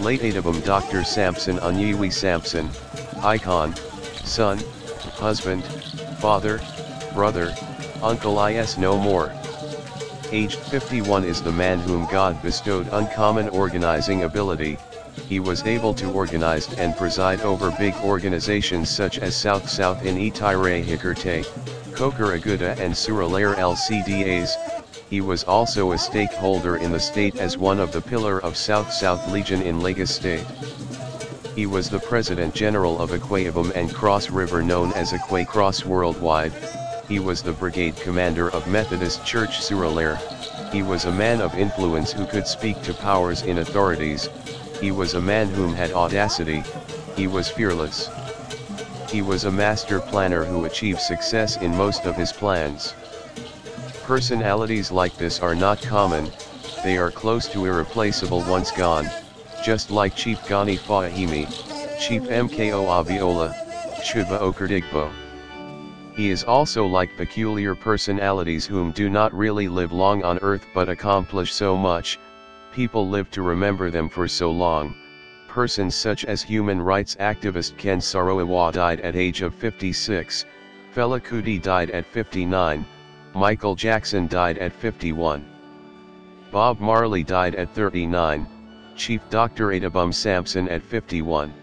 late Etubum Dr. Samson Unyiwe Samson, icon, son, husband, father, brother, uncle is no more. Aged 51 is the man whom God bestowed uncommon organizing ability. He was able to organize and preside over big organizations such as South in Itire Ikate, Coka Aguda and Surulere LCDAs. He was also a stakeholder in the state as one of the pillar of South Legion in Lagos State. He was the President General of Akwa Ibom and Cross River known as Akwacross worldwide. He was the brigade commander of Methodist Church Surulere. He was a man of influence who could speak to powers in authorities. He was a man whom had audacity. He was fearless. He was a master planner who achieved success in most of his plans. Personalities like this are not common, they are close to irreplaceable once gone, just like Chief Gani Fawehemi, Chief MKO Abiola, Chuba Okadigbo. He is also like peculiar personalities whom do not really live long on earth but accomplish so much, people live to remember them for so long. Persons such as human rights activist Ken Sarowiwa died at age of 56, Fela Kuti died at 59, Michael Jackson died at 51. Bob Marley died at 39, Chief Dr. Etubum Samson at 51.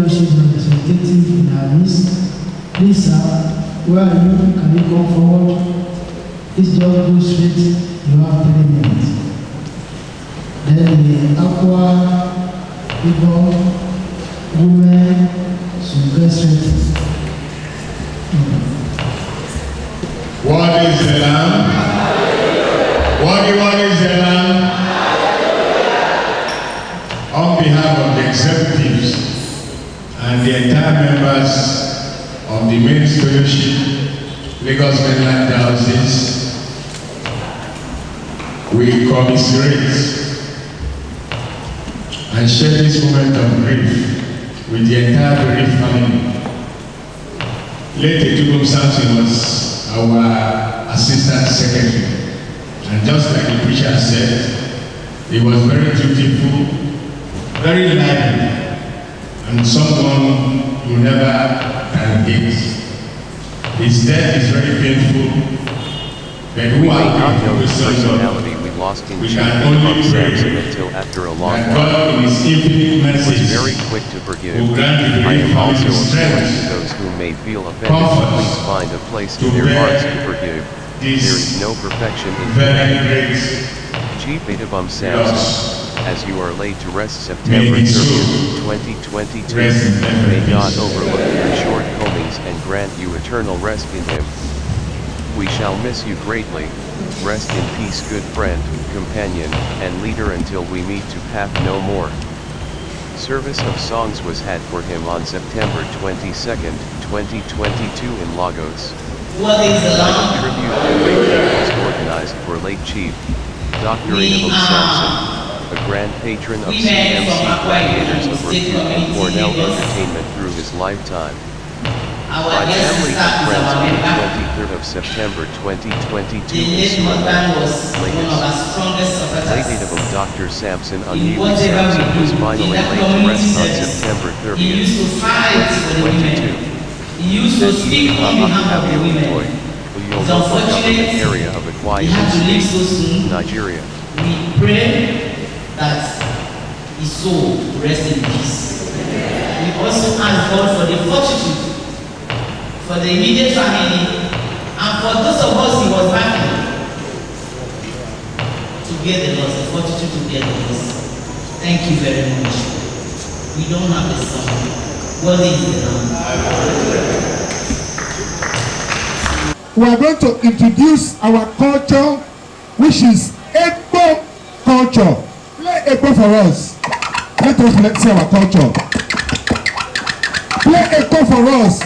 fellowship representative in our midst. Please, sir, where are you? Can you come forward? This job goes straight. You have 3 minutes. Akwa Ibom women should get strength. What is the Lamb? What is the Lamb? On behalf of the executives and the entire members of the Men's Fellowship, Lagos Mainland Diocese, we commiserate and share this moment of grief with the entire bereaved family. Late Etubum Samson was our assistant secretary, and just like the preacher said, he was very dutiful, very lively, and someone you never can hate. His death is very painful, but who we may not know his personality. We lost in Etubum Samson until after a long while. He was very quick to forgive. I am also appealing to those who may feel offended to please find a place in their hearts to forgive. There is no perfection in humanity. Chief Etubum Samson, as you are laid to rest September 30th, 2022, may God overlook your shortcomings and grant you eternal rest in Him. We shall miss you greatly. Rest in peace, good friend, companion, and leader, until we meet to path no more. Service of songs was had for him on September 22nd, 2022 in Lagos. What is the A tribute was organized for late Chief Dr. Etubum Samson, a grand patron of CMC Gladiators of Repute and Cornell Entertainment through his lifetime. By family and friends on the 23rd of September 2022 in Surulere, Lagos. Late Etubum Dr. Samson Unyiwe Samson was finally laid to rest on September 30th, 2022. He used to speak on behalf of the women. It's unfortunate area of Akwa he had to leave so soon. Nigeria. We pray that his soul rest in peace. We also ask God for the fortitude for the immediate family and for those of us he was backing to bear the loss, the fortitude to bear the loss. Thank you very much. We don't have the song. What is the We are going to introduce our culture, which is Igbo culture. Play Igbo for us. Let's see our culture. Play Igbo for us.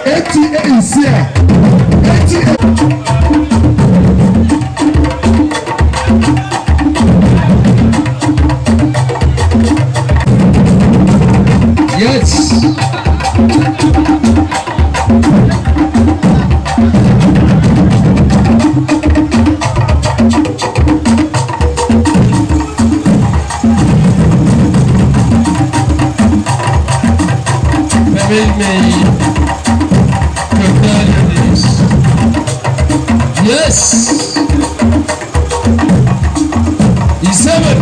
ATA is here. Yes. Yes. He's seven.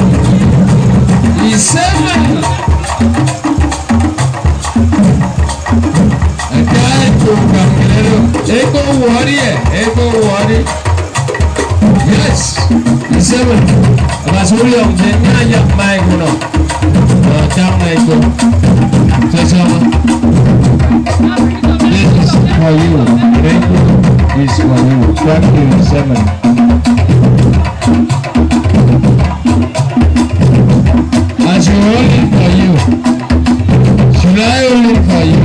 Yes. He's seven. This is for you. This is for you. Thank you, seven. As you rolling for you. Should I rolling for you?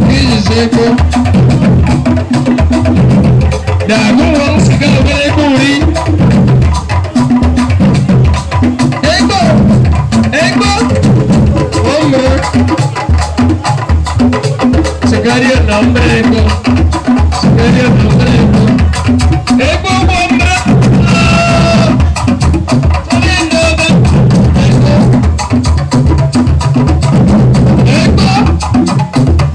This is Echo. Dago wants to go with Echo. One more. Secretary number Echo. Echo one more.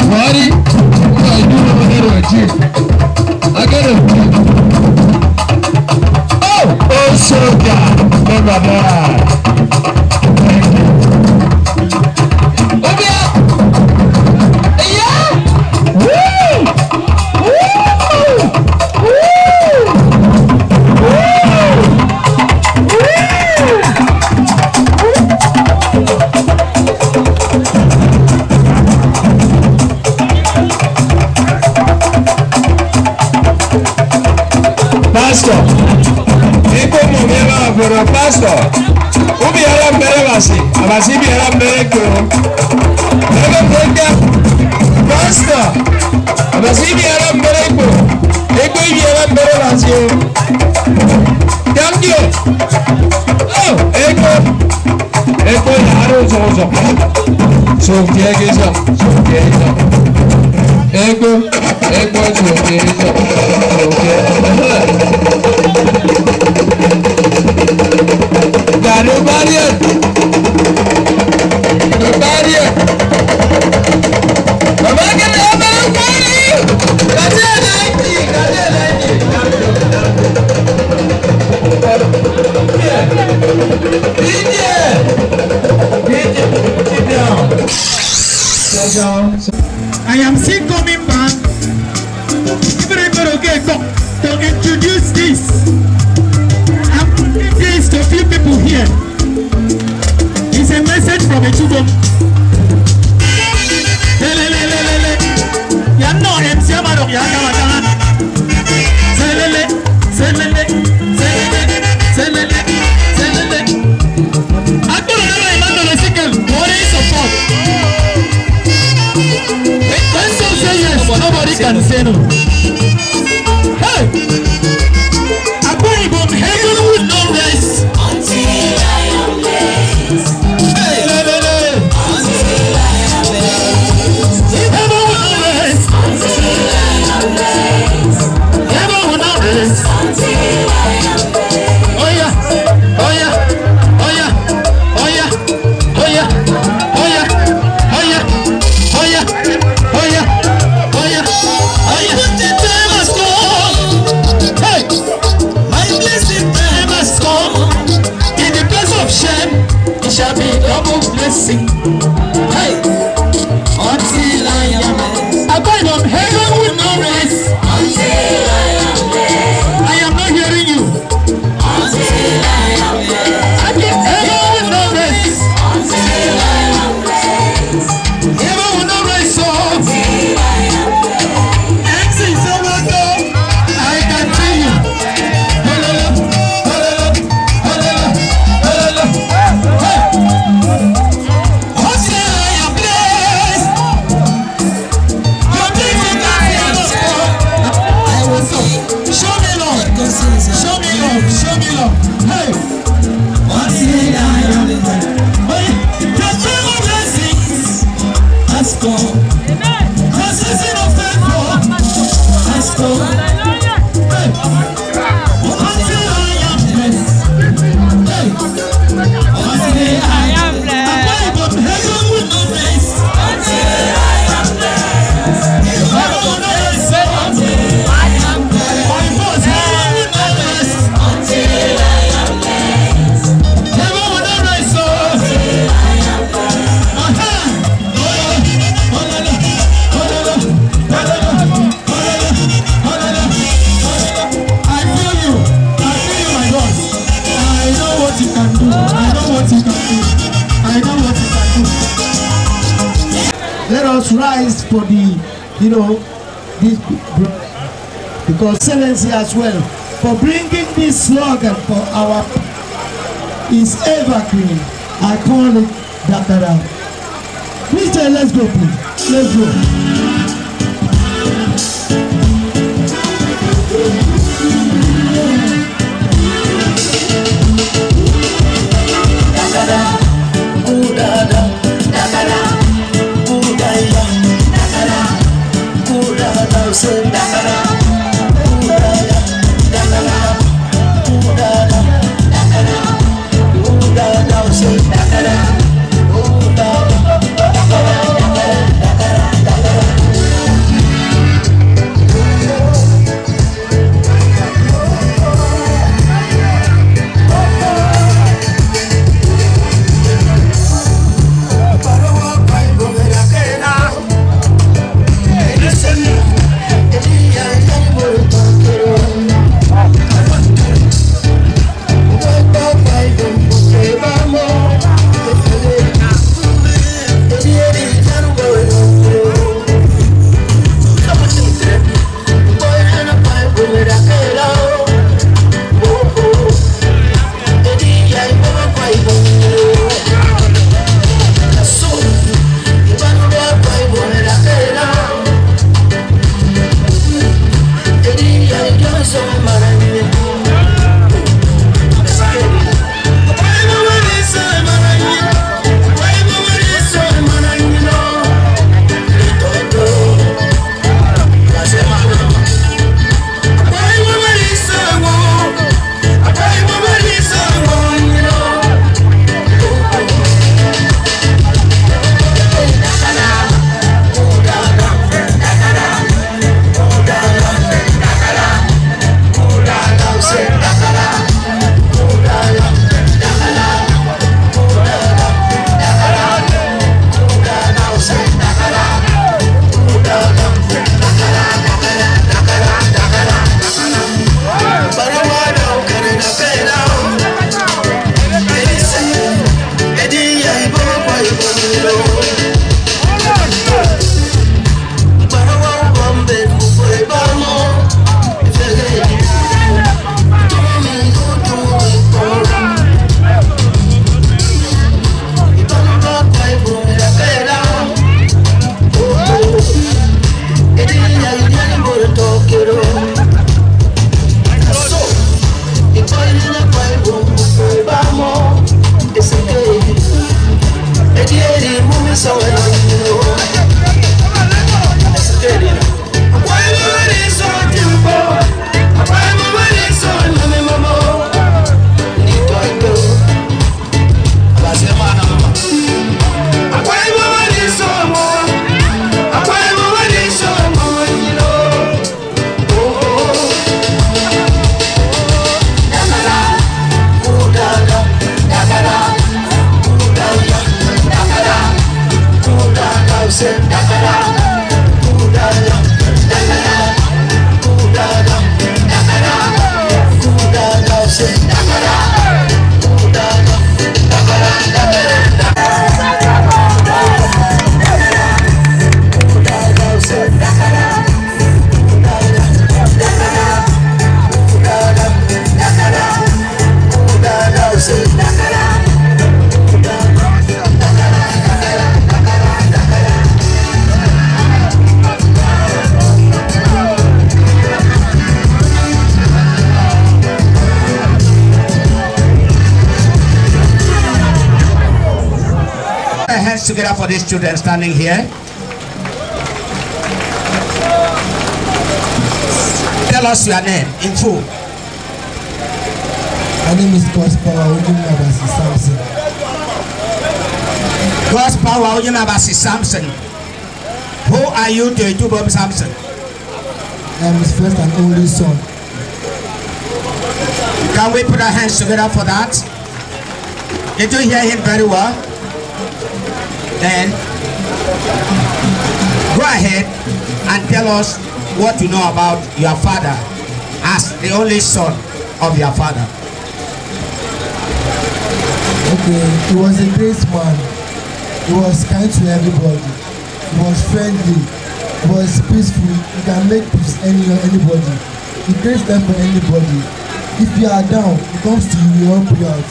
What are you doing over there to achieve? I got it. Oh, soldier. Never die. Thank you. pastor. Ubi ara mbere basi. Abasi bi ara mbere ko. Ebe tega. Pastor. Abasi bi ara mbere ko. Ego bi ara mbere basi. Thank you. Oh, ego. Ego yaro zo. So tiegeza. Ego zo tiegeza. Gani Fawehemi. Baba kene abara kwani. Kate naiti. I am still coming back. To introduce this. I'm putting this to a few people here. It's a message from Etubom. You know MC Amadok Yakamata. Selele. I put another man on the sickle. What is support? When some say yes, nobody can say no. Hey! Akwa Ibom, heaven will not rest until I am blessed. Hey! Until I am blessed. Heaven will not rest until I am blessed. Heaven will not rest until I am blessed. Oh yeah! Shall be double blessing. Hey, until I am blessed. Akwa Ibom, heaven will not rest until I am blessed. I am not hearing you. Until I am blessed. Heaven will not rest until I am blessed. Heaven will not rest so until I am blessed. Exit someone go. I can see you. Rise for the, this, because Excellency as well, for bringing this slogan for our is evergreen. I call it Dakara. Please, let's go, please. Let's go. together for these children standing here. Tell us your name in full. My name is God's Power Onyinabasi Samson. God's Power Onyinabasi Samson. Who are you to Etubum Samson? I am his first and only son. Can we put our hands together for that? Did you hear him very well? Then go ahead and tell us what you know about your father as the only son of your father. Okay, he was a great man. He was kind to everybody. He was friendly. He was peaceful. He can make peace anybody. He creates them for anybody. If you are down, he comes to you, he won't put you out.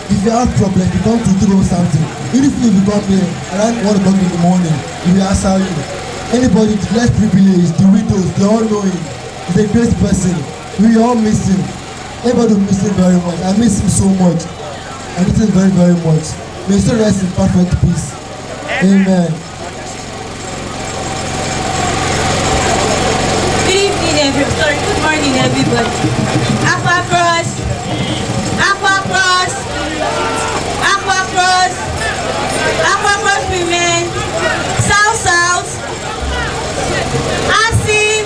If you have problems, he comes to do something. Even if you come here around 1 o'clock in the morning, he will answer you. Anybody, the less privileged, the widows, they all know him. He's a great person. We all miss him. Everybody miss him very much. I miss him so much. I miss him very, very much. May he still rest in perfect peace. Amen. Good morning, everybody. Akwacross, Akwacross, Akwacross, Akwacross women, South, Asi,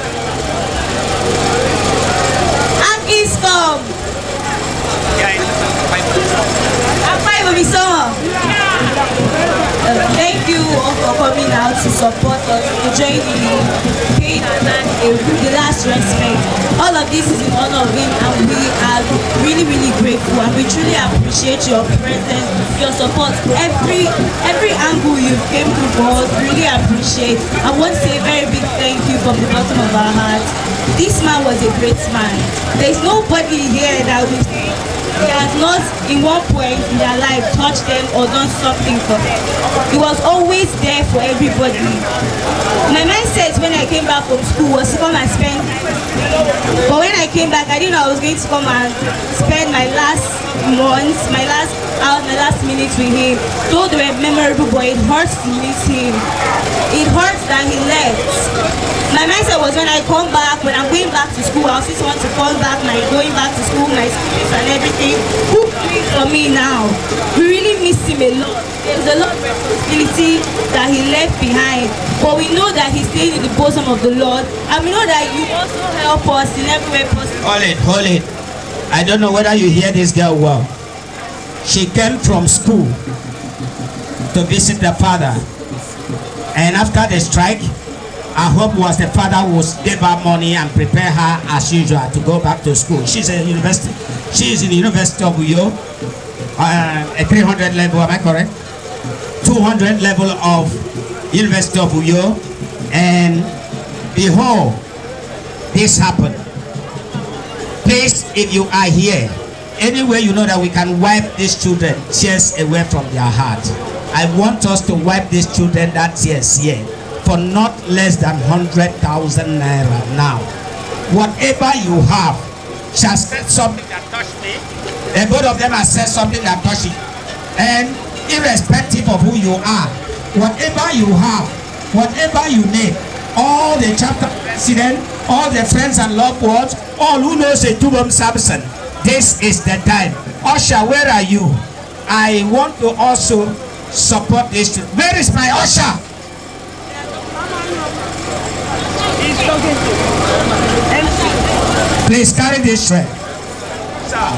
and Eastcom. Akwa Ibom. Thank you all for coming out to support us, to join in paying the last respect. All of this is in honor of him, and we are really, really grateful, and we truly appreciate your presence, your support, every angle you came through for us. Really appreciate. I want to say a very big thank you from the bottom of our hearts. This man was a great man. There's nobody here that will say he has not in one point in their life touched them or done something for them. He was always there for everybody. My mindset when I came back from school was to come and spend, but when I came back I didn't know I was going to come and spend my last months, my last minutes with him. Though they were memorable, but it hurts to miss him. It hurts that he left. My mindset was when I come back, when I'm going back to school, I also want to come back, going back to school, my students and everything. Who plays for me now? We really miss him a lot. There's a lot of responsibility that he left behind. But we know that he's staying in the bosom of the Lord. And we know that you also help us in every way possible. Hold it. I don't know whether you hear this girl well. She came from school to visit the father. And after the strike, her hope was the father would give her money and prepare her as usual to go back to school. She's in the University of Uyo, a 300 level, am I correct? 200 level of University of Uyo, and behold, this happened. Please, if you are here, anyway you know that we can wipe these children tears away from their heart. I want us to wipe these children that tears here for not less than 100,000 naira now. Whatever you have shall say something that touched me, and both of them have said something that touched you. And irrespective of who you are, whatever you have, whatever you need, all the chapter president, all the friends and loved ones, all who knows Etubum Samson, this is the time. Usher, where are you? I want to also support this. Where is my usher? Please carry this tray. Sir.